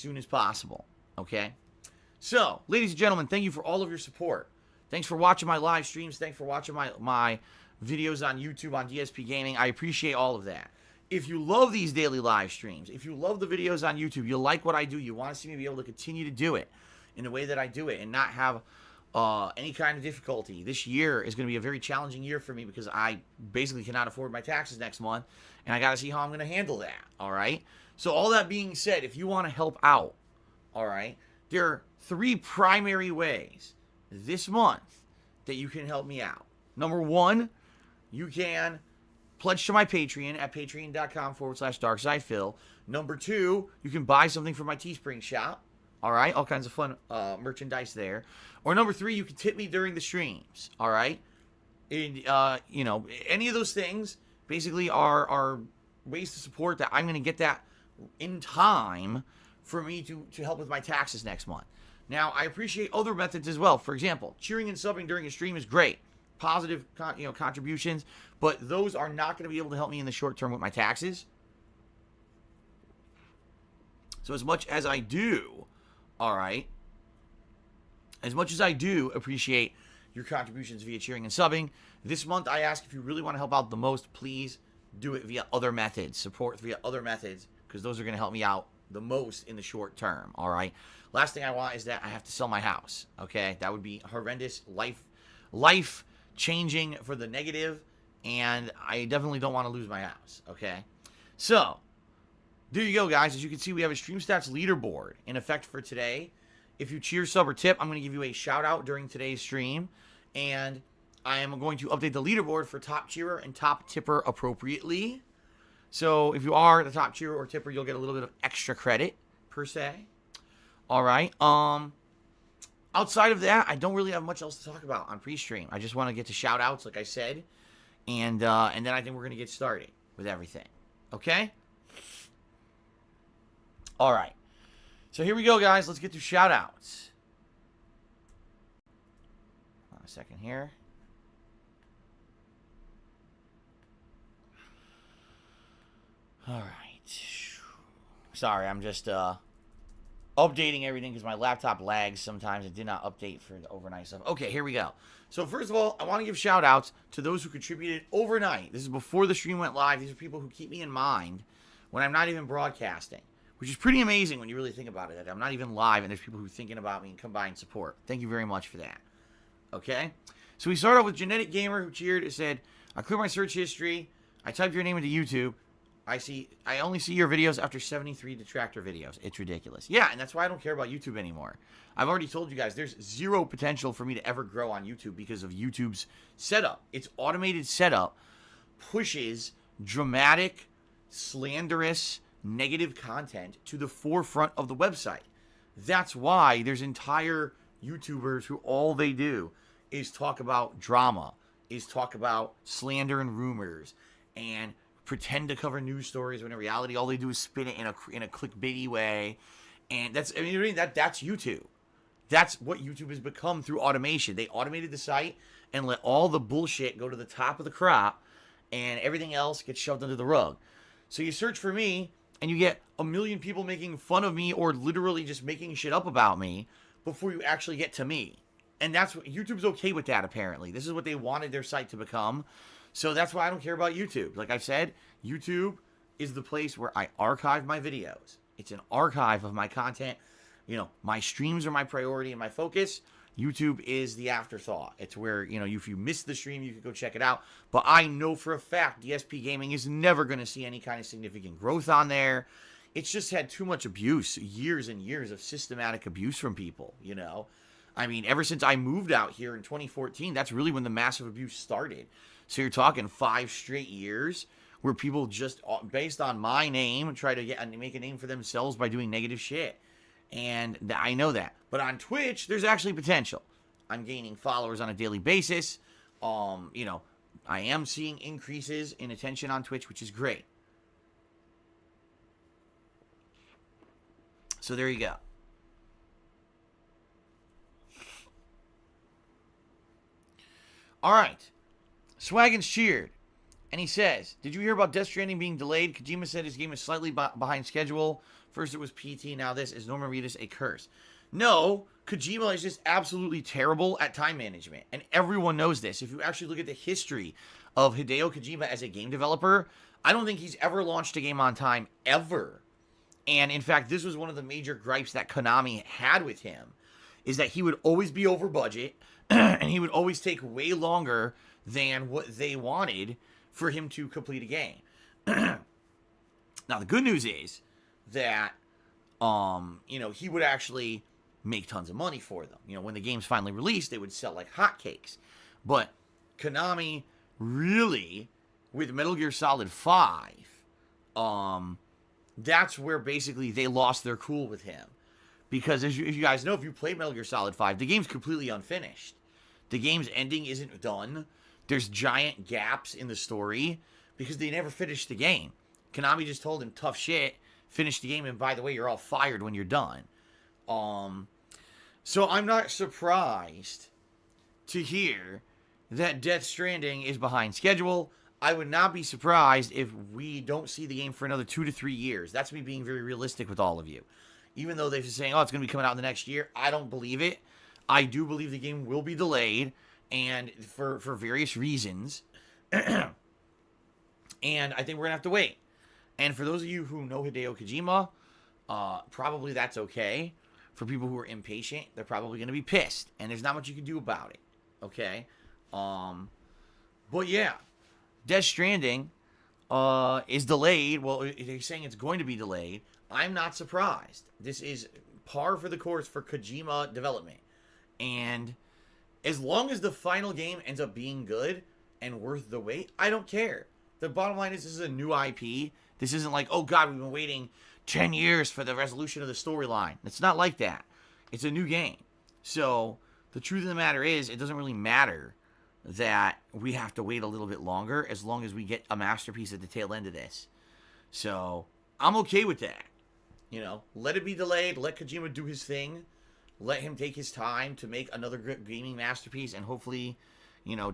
soon as possible. Okay? So, ladies and gentlemen, thank you for all of your support. Thanks for watching my live streams. Thanks for watching my videos on YouTube on DSPGaming. I appreciate all of that. If you love these daily live streams, if you love the videos on YouTube, you like what I do, you want to see me be able to continue to do it in the way that I do it and not have any kind of difficulty. This year is going to be a very challenging year for me because I basically cannot afford my taxes next month, and I got to see how I'm going to handle that, all right? So all that being said, if you want to help out, all right, there are 3 primary ways this month that you can help me out. Number 1, you can pledge to my Patreon at patreon.com/DarksidePhil. Number 2, you can buy something from my Teespring shop. All right, all kinds of fun merchandise there. Or number 3, you can tip me during the streams. All right, and you know, any of those things basically are ways to support that. I'm going to get that in time for me to help with my taxes next month. Now, I appreciate other methods as well. For example, cheering and subbing during a stream is great. Positive, contributions, but those are not going to be able to help me in the short term with my taxes. So as much as I do, all right, as much as I do appreciate your contributions via cheering and subbing, this month I ask if you really want to help out the most, please do it via other methods. Support via other methods, because those are going to help me out the most in the short term, all right? Last thing I want is that I have to sell my house, okay? That would be horrendous, life-changing for the negative, and I definitely don't want to lose my house, okay? So, there you go, guys. As you can see, we have a Stream Stats leaderboard in effect for today. If you cheer, sub, or tip, I'm going to give you a shout-out during today's stream, and I am going to update the leaderboard for top cheerer and top tipper appropriately. So, if you are the top cheerer or tipper, you'll get a little bit of extra credit, per se. All right. Outside of that, I don't really have much else to talk about on pre-stream. I just want to get to shout-outs, like I said, and then I think we're going to get started with everything. Okay? All right. So here we go, guys. Let's get to shout-outs. Hold on a second here. All right. Sorry, I'm just updating everything because my laptop lags sometimes. It did not update for the overnight stuff. Okay, here we go. So first of all, I want to give shout-outs to those who contributed overnight. This is before the stream went live. These are people who keep me in mind when I'm not even broadcasting, which is pretty amazing when you really think about it. That I'm not even live, and there's people who are thinking about me and come by and support. Thank you very much for that. Okay? So we start off with Genetic Gamer, who cheered. It said, I cleared my search history. I typed your name into YouTube. I only see your videos after 73 detractor videos. It's ridiculous. Yeah, and that's why I don't care about YouTube anymore. I've already told you guys, there's zero potential for me to ever grow on YouTube because of YouTube's setup. Its automated setup pushes dramatic, slanderous, negative content to the forefront of the website. That's why there's entire YouTubers who all they do is talk about drama, is talk about slander and rumors, and pretend to cover news stories when in reality all they do is spin it in a clickbaity way. And that's YouTube. That's what YouTube has become through automation. They automated the site and let all the bullshit go to the top of the crop, and everything else gets shoved under the rug. So you search for me and you get a million people making fun of me or literally just making shit up about me before you actually get to me. And that's what YouTube's okay with that, apparently. This is what they wanted their site to become. So that's why I don't care about YouTube. Like I've said, YouTube is the place where I archive my videos. It's an archive of my content. You know, my streams are my priority and my focus. YouTube is the afterthought. It's where, you know, if you miss the stream, you can go check it out. But I know for a fact DSPGaming is never going to see any kind of significant growth on there. It's just had too much abuse, years and years of systematic abuse from people, you know. I mean, ever since I moved out here in 2014, that's really when the massive abuse started. So you're talking 5 straight years where people just, based on my name, try to make a name for themselves by doing negative shit. And I know that. But on Twitch, there's actually potential. I'm gaining followers on a daily basis. You know, I am seeing increases in attention on Twitch, which is great. So there you go. All right. Swaggins cheered. And he says, did you hear about Death Stranding being delayed? Kojima said his game is slightly behind schedule First it was PT, now this. Is Norman Reedus a curse? No, Kojima is just absolutely terrible at time management. And everyone knows this. If you actually look at the history of Hideo Kojima as a game developer, I don't think he's ever launched a game on time, ever. And in fact, this was one of the major gripes that Konami had with him, is that he would always be over budget, and he would always take way longer than what they wanted for him to complete a game. Now, the good news is that, he would actually make tons of money for them. When the game's finally released, they would sell like hotcakes. But Konami really, with Metal Gear Solid 5, that's where basically they lost their cool with him. Because as you guys know, if you played Metal Gear Solid 5, the game's completely unfinished. The game's ending isn't done. There's giant gaps in the story because they never finished the game. Konami just told him, tough shit, finish the game, and by the way, you're all fired when you're done. So I'm not surprised to hear that Death Stranding is behind schedule. I would not be surprised if we don't see the game for another 2 to 3 years. That's me being very realistic with all of you. Even though they're saying, it's going to be coming out in the next year, I don't believe it. I do believe the game will be delayed, and for various reasons. And I think we're going to have to wait. And for those of you who know Hideo Kojima, probably that's okay. For people who are impatient, they're probably going to be pissed. And there's not much you can do about it. Okay? But yeah. Death Stranding is delayed. Well, they're saying it's going to be delayed. I'm not surprised. This is par for the course for Kojima development. And as long as the final game ends up being good and worth the wait, I don't care. The bottom line is this is a new IP. This isn't like, oh God, we've been waiting 10 years for the resolution of the storyline. It's not like that. It's a new game. So the truth of the matter is, it doesn't really matter that we have to wait a little bit longer as long as we get a masterpiece at the tail end of this. So I'm okay with that. Let it be delayed. Let Kojima do his thing. Let him take his time to make another gaming masterpiece, and hopefully,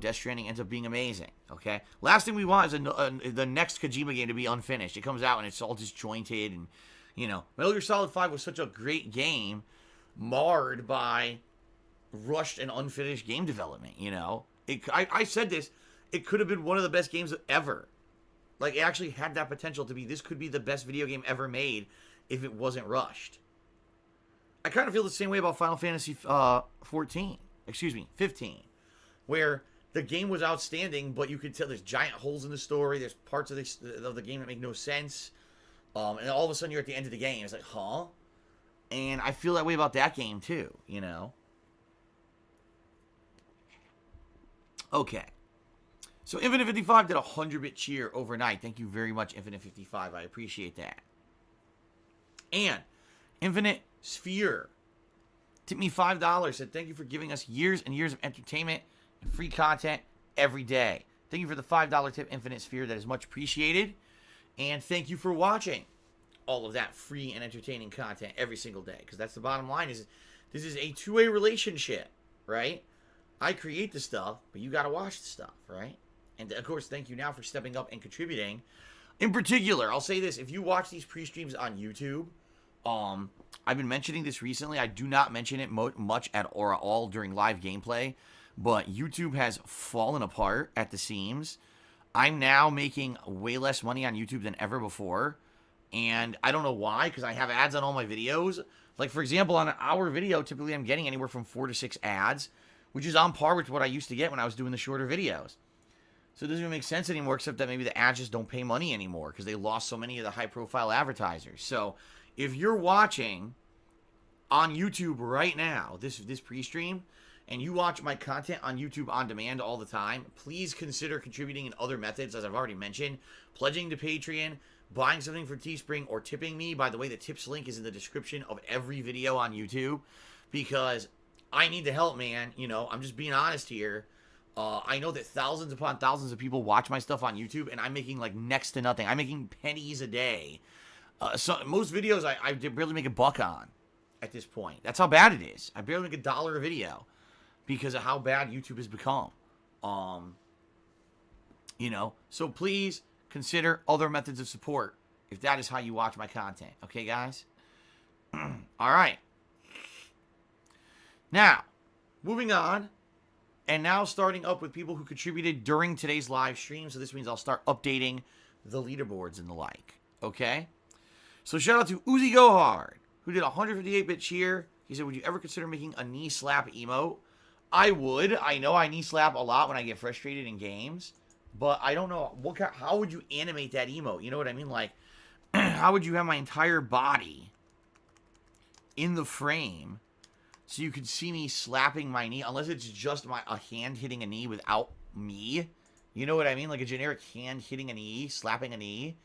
Death Stranding ends up being amazing. Okay. Last thing we want is the next Kojima game to be unfinished. It comes out and it's all disjointed, and Metal Gear Solid 5 was such a great game, marred by rushed and unfinished game development. I said this. It could have been one of the best games ever. Like, it actually had that potential to be. This could be the best video game ever made if it wasn't rushed. I kind of feel the same way about Final Fantasy 15, where the game was outstanding, but you could tell there's giant holes in the story. There's parts of the game that make no sense. And all of a sudden you're at the end of the game. It's like, huh? And I feel that way about that game too, Okay. So Infinite 55 did a 100-bit cheer overnight. Thank you very much, Infinite 55. I appreciate that. And Infinite Sphere tipped me $5. Said thank you for giving us years and years of entertainment and free content every day. Thank you for the $5 tip, Infinite Sphere. That is much appreciated. And thank you for watching all of that free and entertaining content every single day. Because that's the bottom line. Is this is a two-way relationship, right? I create the stuff, but you got to watch the stuff, right? And of course, thank you now for stepping up and contributing. In particular, I'll say this. If you watch these pre-streams on YouTube, I've been mentioning this recently. I do not mention it much at or all during live gameplay, but YouTube has fallen apart at the seams. I'm now making way less money on YouTube than ever before, and I don't know why, because I have ads on all my videos. Like, for example, on an hour video, typically I'm getting anywhere from 4 to 6 ads, which is on par with what I used to get when I was doing the shorter videos. So it doesn't even make sense anymore, except that maybe the ads just don't pay money anymore because they lost so many of the high-profile advertisers. So if you're watching on YouTube right now, this pre-stream, and you watch my content on YouTube on demand all the time, please consider contributing in other methods, as I've already mentioned. Pledging to Patreon, buying something for Teespring, or tipping me. By the way, the tips link is in the description of every video on YouTube, because I need the help, man. I'm just being honest here. I know that thousands upon thousands of people watch my stuff on YouTube, and I'm making like next to nothing. I'm making pennies a day. So most videos I barely make $1 on at this point. That's how bad it is. I barely make $1 a video because of how bad YouTube has become. So please consider other methods of support if that is how you watch my content. Okay, guys? All right. Now, moving on, and now starting up with people who contributed during today's live stream. So this means I'll start updating the leaderboards and the like. Okay? So shout out to Uzi Gohard, who did 158-bit cheer. He said, would you ever consider making a knee slap emote? I would. I know I knee slap a lot when I get frustrated in games. But I don't know, how would you animate that emote? You know what I mean? Like, how would you have my entire body in the frame so you could see me slapping my knee? Unless it's just a hand hitting a knee without me. You know what I mean? Like a generic hand hitting a knee, slapping a knee.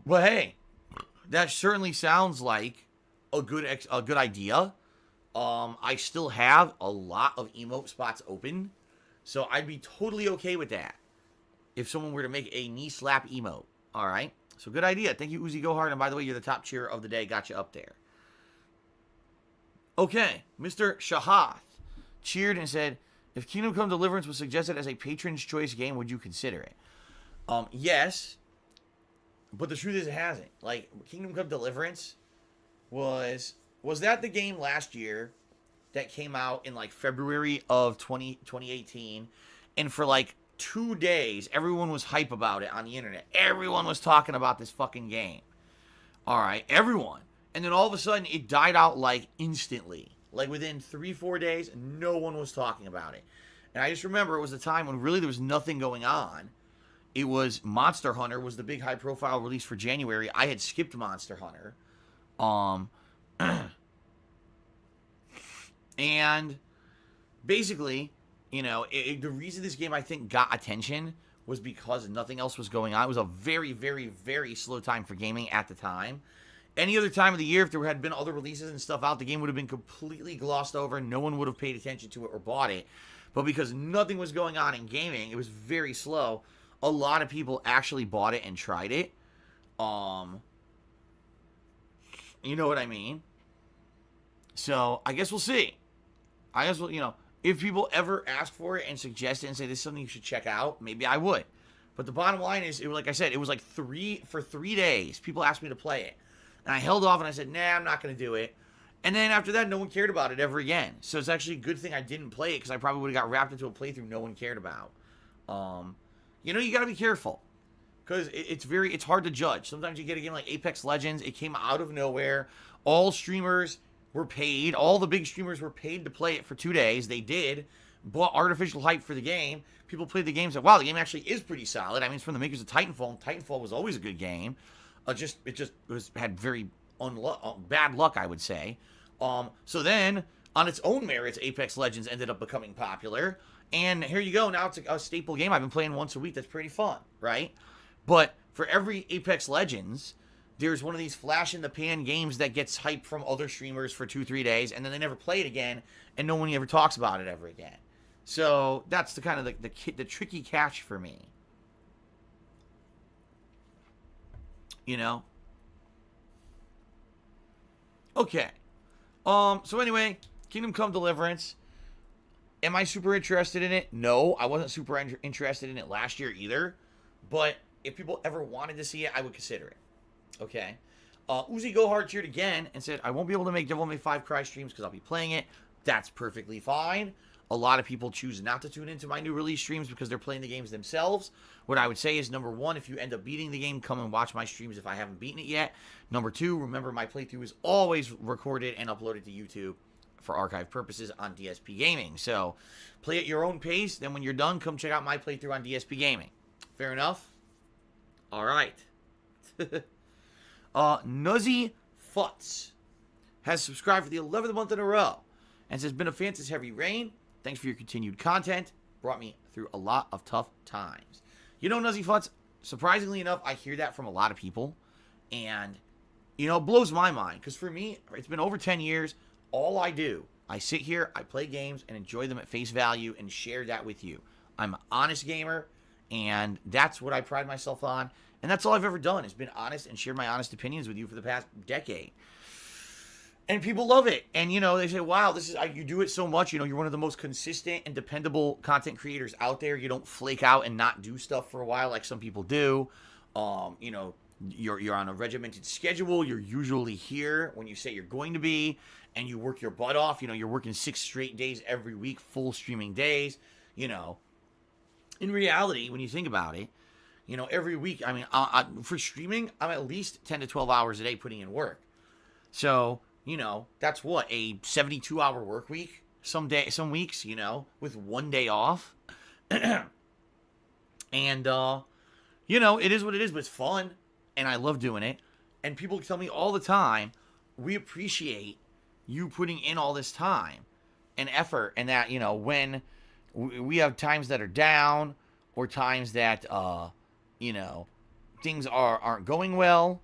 But hey, that certainly sounds like a good idea. I still have a lot of emote spots open. So I'd be totally okay with that if someone were to make a knee slap emote. All right? So good idea. Thank you, Uzi Gohard. And by the way, you're the top cheerer of the day. Got you up there. Okay. Mr. Shahath cheered and said, if Kingdom Come Deliverance was suggested as a patron's choice game, would you consider it? Yes. But the truth is it hasn't. Like, Kingdom Come Deliverance was that the game last year that came out in like February of 2018, and for like 2 days everyone was hype about it on the internet. Everyone was talking about this fucking game. All right, everyone. And then all of a sudden it died out like instantly. Like within 3-4 days, no one was talking about it. And I just remember it was a time when really there was nothing going on. It was Monster Hunter was the big high profile release for January. I had skipped Monster Hunter. And basically, you know, the reason this game, I think, got attention was because nothing else was going on. It was a very, very, very slow time for gaming at the time. Any other time of the year, if there had been other releases and stuff out, the game would have been completely glossed over. No one would have paid attention to it or bought it. But because nothing was going on in gaming, it was very slow. A lot of people actually bought it and tried it. You know what I mean? So, I guess we'll see. I guess we'll, you know, if people ever ask for it and suggest it and say this is something you should check out, maybe I would. But the bottom line is, like I said, it was like 3 days. People asked me to play it. And I held off and I said, nah, I'm not going to do it. And then after that, no one cared about it ever again. So it's actually a good thing I didn't play it because I probably would have got wrapped into a playthrough no one cared about. You know, you got to be careful. Because it's hard to judge. Sometimes you get a game like Apex Legends. It came out of nowhere. All streamers were paid. All the big streamers were paid to play it for 2 days. They did. Bought artificial hype for the game. People played the game and said, wow, the game actually is pretty solid. I mean, it's from the makers of Titanfall. And Titanfall was always a good game. It had very bad luck, I would say. So then, on its own merits, Apex Legends ended up becoming popular. And here you go. Now it's a staple game. I've been playing once a week. That's pretty fun, right? But for every Apex Legends, there's one of these flash-in-the-pan games that gets hype from other streamers for 2-3 days, and then they never play it again, and no one ever talks about it ever again. So that's the kind of the tricky catch for me. You know? Okay. So anyway, Kingdom Come Deliverance. Am I super interested in it? No, I wasn't super interested in it last year either. But if people ever wanted to see it, I would consider it. Okay. Uzi Gohard cheered again and said, I won't be able to make Devil May 5 Cry streams because I'll be playing it. That's perfectly fine. A lot of people choose not to tune into my new release streams because they're playing the games themselves. What I would say is, number one, if you end up beating the game, come and watch my streams if I haven't beaten it yet. Number two, remember my playthrough is always recorded and uploaded to YouTube for archive purposes on DSPGaming. So, play at your own pace. Then when you're done, come check out my playthrough on DSPGaming. Fair enough? All right. Nuzzy Futz has subscribed for the 11th month in a row and says, been a fan since Heavy Rain. Thanks for your continued content. Brought me through a lot of tough times. You know, Nuzzy Futz, surprisingly enough, I hear that from a lot of people. And, you know, it blows my mind. Because for me, it's been over 10 years. All I do, I sit here, I play games, and enjoy them at face value and share that with you. I'm an honest gamer, and that's what I pride myself on. And that's all I've ever done, is been honest and shared my honest opinions with you for the past decade. And people love it. And, you know, they say, wow, this is you do it so much. You know, you're one of the most consistent and dependable content creators out there. You don't flake out and not do stuff for a while like some people do. You know, you're on a regimented schedule. You're usually here when you say you're going to be, and you work your butt off. You know, you're working 6 straight days every week, full streaming days. You know, in reality, when you think about it, you know, every week, I mean, for streaming, I'm at least 10 to 12 hours a day putting in work. So, you know, that's what, a 72-hour work week? Some weeks, you know, with 1 day off. And, you know, it is what it is, but it's fun. And I love doing it. And people tell me all the time, we appreciate you putting in all this time and effort. And that, you know, when we have times that are down or times that, you know, things aren't going well,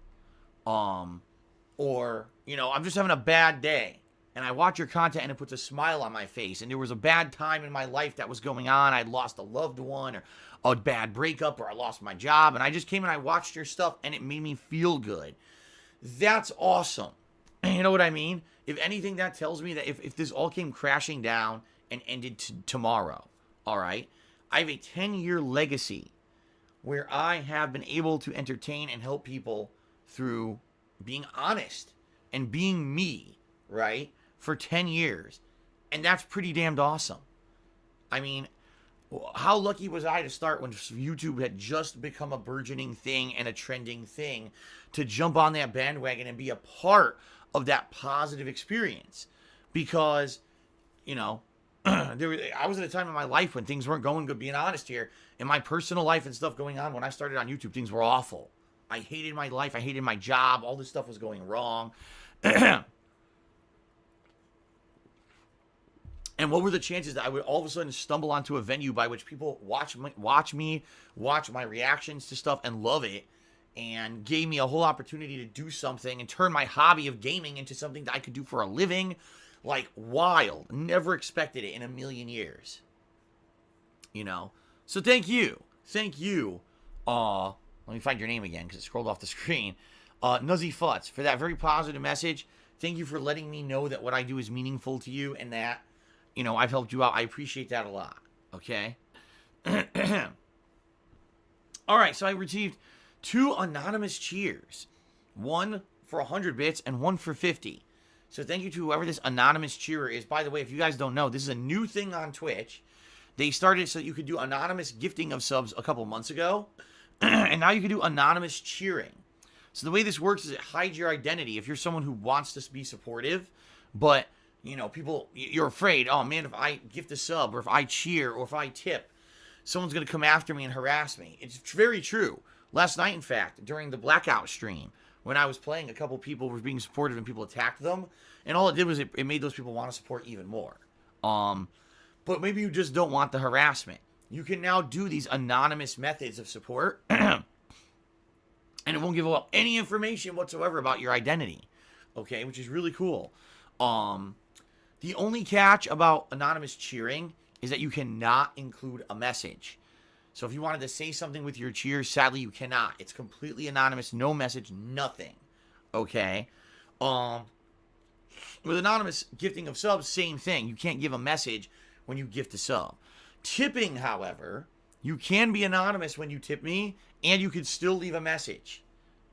or, you know, I'm just having a bad day, and I watch your content and it puts a smile on my face, and there was a bad time in my life that was going on. I'd lost a loved one, or a bad breakup, or I lost my job, and I just came and I watched your stuff, and it made me feel good. That's awesome. You know what I mean? If anything, that tells me that if this all came crashing down and ended tomorrow, all right, I have a 10-year legacy where I have been able to entertain and help people through being honest and being me, right, for 10 years. And that's pretty damned awesome. I mean, how lucky was I to start when YouTube had just become a burgeoning thing and a trending thing, to jump on that bandwagon and be a part of that positive experience? Because, you know, I was at a time in my life when things weren't going good, being honest here. In my personal life and stuff going on, when I started on YouTube, things were awful. I hated my life. I hated my job. All this stuff was going wrong. And what were the chances that I would all of a sudden stumble onto a venue by which people watch my reactions to stuff and love it, and gave me a whole opportunity to do something and turn my hobby of gaming into something that I could do for a living? Like, wild. Never expected it in a million years. You know? So thank you. Thank you. Let me find your name again because it scrolled off the screen. Nuzzy Futz, for that very positive message. Thank you for letting me know that what I do is meaningful to you and that, you know, I've helped you out. I appreciate that a lot. Okay? All right, so I received 2 anonymous cheers. One for 100 bits and one for 50. So thank you to whoever this anonymous cheerer is. By the way, if you guys don't know, this is a new thing on Twitch. They started so that you could do anonymous gifting of subs a couple months ago. And now you can do anonymous cheering. So the way this works is it hides your identity. If you're someone who wants to be supportive, but, you know, you're afraid, oh man, if I gift a sub, or if I cheer, or if I tip, someone's going to come after me and harass me. It's very true. Last night, in fact, during the Blackout stream, when I was playing, a couple people were being supportive and people attacked them. And all it did was it made those people want to support even more. But maybe you just don't want the harassment. You can now do these anonymous methods of support. And it won't give up any information whatsoever about your identity. Okay, which is really cool. The only catch about anonymous cheering is that you cannot include a message. So if you wanted to say something with your cheers, sadly you cannot. It's completely anonymous, no message, nothing. Okay? With anonymous gifting of subs, same thing. You can't give a message when you gift a sub. Tipping, however, you can be anonymous when you tip me, and you can still leave a message.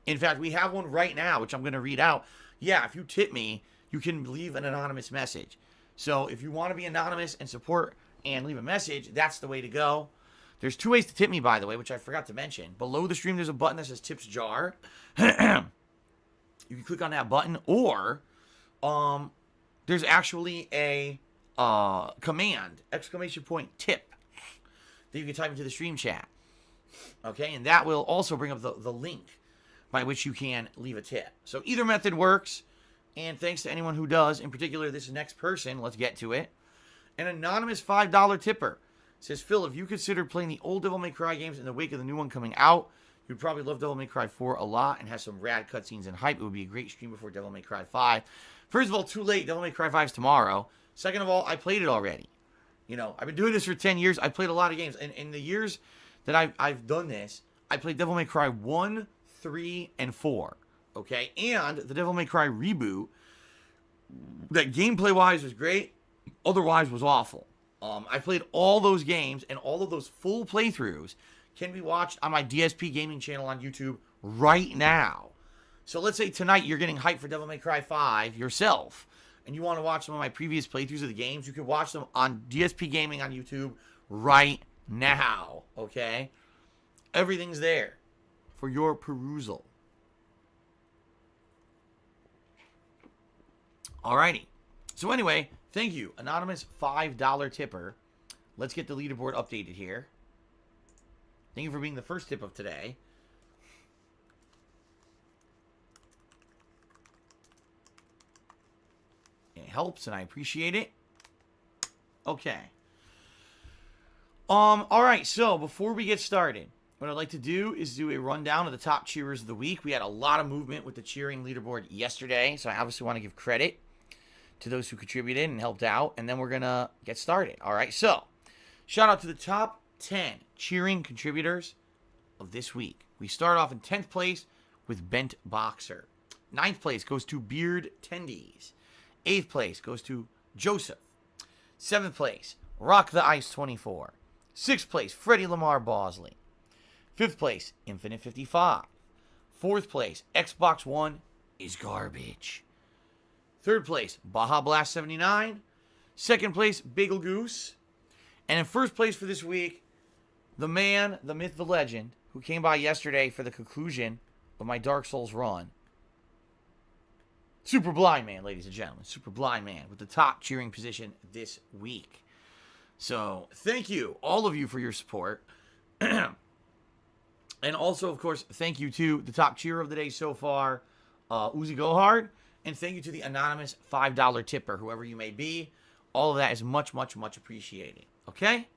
In fact, we have one right now, which I'm going to read out. Yeah, if you tip me, you can leave an anonymous message. So if you want to be anonymous and support and leave a message, that's the way to go. There's 2 ways to tip me, by the way, which I forgot to mention. Below the stream, there's a button that says Tips Jar. You can click on that button, or there's actually a command, ! Tip, that you can type into the stream chat. Okay, and that will also bring up the link by which you can leave a tip. So either method works, and thanks to anyone who does, in particular this next person, let's get to it. An anonymous $5 tipper says, Phil, if you considered playing the old Devil May Cry games in the wake of the new one coming out, you'd probably love Devil May Cry 4 a lot and have some rad cutscenes and hype. It would be a great stream before Devil May Cry 5. First of all, too late. Devil May Cry 5 is tomorrow. Second of all, I played it already. You know, I've been doing this for 10 years. I played a lot of games. And in the years that I've done this, I played Devil May Cry 1, 3, and 4. Okay? And the Devil May Cry reboot, that gameplay-wise was great, otherwise was awful. I played all those games, and all of those full playthroughs can be watched on my DSPGaming channel on YouTube right now. So let's say tonight you're getting hyped for Devil May Cry 5 yourself, and you want to watch some of my previous playthroughs of the games, you can watch them on DSPGaming on YouTube right now, okay? Everything's there for your perusal. Alrighty. So anyway, thank you, anonymous $5 tipper. Let's get the leaderboard updated here. Thank you for being the first tip of today. It helps, and I appreciate it. Okay. Alright, so before we get started, what I'd like to do is do a rundown of the top cheerers of the week. We had a lot of movement with the cheering leaderboard yesterday, so I obviously want to give credit to those who contributed and helped out, and then we're going to get started. Alright, so shout out to the top 10 cheering contributors of this week. We start off in 10th place with Bent Boxer. 9th place goes to Beard Tendies. 8th place goes to Joseph. 7th place, Rock the Ice 24. 6th place, Freddie Lamar Bosley. 5th place, Infinite 55. 4th place, Xbox One is garbage. 3rd place, Baja Blast 79. 2nd place, Bagel Goose. And in 1st place for this week, the man, the myth, the legend, who came by yesterday for the conclusion of my Dark Souls run. Super Blind Man, ladies and gentlemen. Super Blind Man with the top cheering position this week. So, thank you, all of you, for your support. And also, of course, thank you to the top cheerer of the day so far, Uzi Gohard. And thank you to the anonymous $5 tipper, whoever you may be. All of that is much, much, much appreciated. Okay?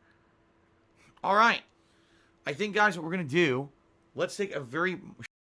All right. I think, guys, what we're going to do, let's take a very